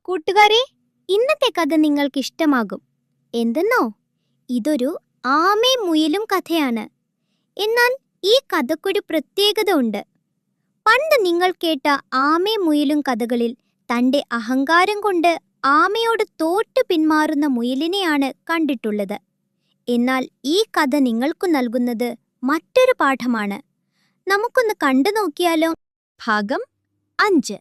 കൂട്ടുകാരെ, ഇന്നത്തെ കഥ നിങ്ങൾക്ക് ഇഷ്ടമാകും. എന്തെന്നോ, ഇതൊരു ആമയും മുയലും കഥയാണ്. എന്നാൽ ഈ കഥക്കൊരു പ്രത്യേകത ഉണ്ട്. പണ്ട് നിങ്ങൾ കേട്ട ആമയും മുയലും കഥകളിൽ തന്റെ അഹങ്കാരം കൊണ്ട് ആമയോട് തോറ്റു പിന്മാറുന്ന മുയലിനെയാണ് കണ്ടിട്ടുള്ളത്. എന്നാൽ ഈ കഥ നിങ്ങൾക്ക് നൽകുന്നത് മറ്റൊരു പാഠമാണ്. നമുക്കൊന്ന് കണ്ടു നോക്കിയാലോ? ഭാഗം 5.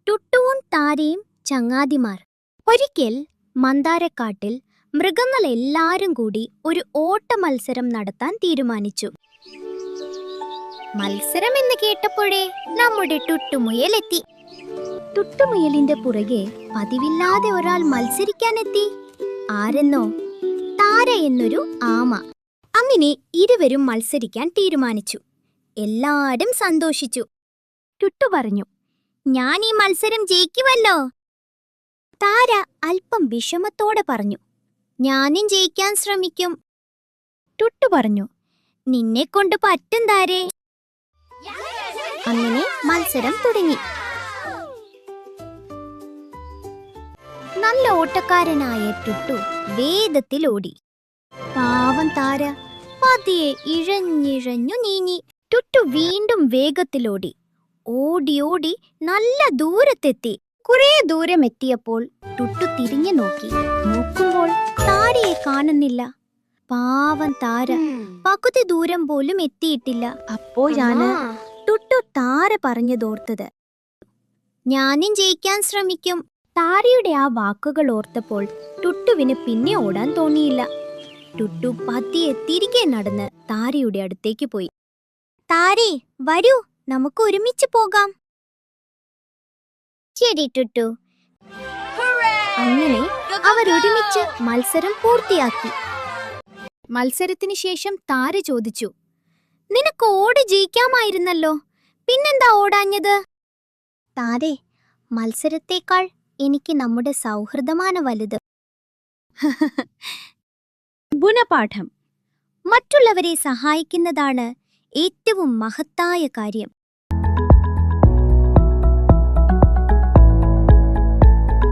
ടുട്ടുവും താരയും ചങ്ങാതിമാർ. ഒരിക്കൽ മന്ദാരക്കാട്ടിൽ മൃഗങ്ങളെല്ലാരും കൂടി ഒരു ഓട്ട മത്സരം നടത്താൻ തീരുമാനിച്ചു. മത്സരം എന്ന് കേട്ടപ്പോഴേ നമ്മുടെ ടുട്ടുമുയലെത്തി. ടുട്ടുമുയലിന്റെ പുറകെ പതിവില്ലാതെ ഒരാൾ മത്സരിക്കാനെത്തി. ആരെന്നോ? താര എന്നൊരു ആമ. അങ്ങനെ ഇരുവരും മത്സരിക്കാൻ തീരുമാനിച്ചു. എല്ലാരും സന്തോഷിച്ചു. ടുട്ടു പറഞ്ഞു, ഞാൻ ഈ മത്സരം ജയിക്കുമല്ലോ. താര അല്പം വിഷമത്തോടെ പറഞ്ഞു, ഞാനും ജയിക്കാൻ ശ്രമിക്കും. ടുട്ടു പറഞ്ഞു, നിന്നെക്കൊണ്ട് പറ്റും താരേ. അങ്ങനെ മത്സരം തുടങ്ങി. നല്ല ഓട്ടക്കാരനായ ടുട്ടു വേഗത്തിൽ ഓടി. പാവം താര പതിയെ ഇഴഞ്ഞിഴഞ്ഞു നീങ്ങി. ടുട്ടു വീണ്ടും വേഗത്തിലോടി. ഓടി നല്ല ദൂരത്തെത്തി. കുറെ ദൂരം എത്തിയപ്പോൾ ടുട്ടു തിരിഞ്ഞു നോക്കുമ്പോൾ താരയെ കാണുന്നില്ല. പാവം താര പകുതി ദൂരം പോലും എത്തിയിട്ടില്ല. അപ്പോഴാണ് ടുട്ടു താര പറഞ്ഞതോർത്തത്. ഞാനും ജയിക്കാൻ ശ്രമിക്കും. താരയുടെ ആ വാക്കുകൾ ഓർത്തപ്പോൾ ടുട്ടുവിന് പിന്നെ ഓടാൻ തോന്നിയില്ല. ടുട്ടു പതിയെ തിരികെ നടന്ന് താരയുടെ അടുത്തേക്ക് പോയി. താരേ, വരൂ, നമുക്ക് ഒരുമിച്ച് പോകാം. ശരി ടുട്ടു. അങ്ങനെ അവരൊരുമിച്ച് മത്സരം പൂർത്തിയാക്കി. മത്സരത്തിന് ശേഷം താര ചോദിച്ചു, നിനക്ക് ഓടി ജയിക്കാമായിരുന്നല്ലോ, പിന്നെന്താ ഓടാഞ്ഞത്? താരേ, മത്സരത്തേക്കാൾ എനിക്ക് നമ്മുടെ സൗഹൃദമാണ് വലുത്. ഗുണപാഠം: മറ്റുള്ളവരെ സഹായിക്കുന്നതാണ് ഏറ്റവും മഹത്തായ കാര്യം.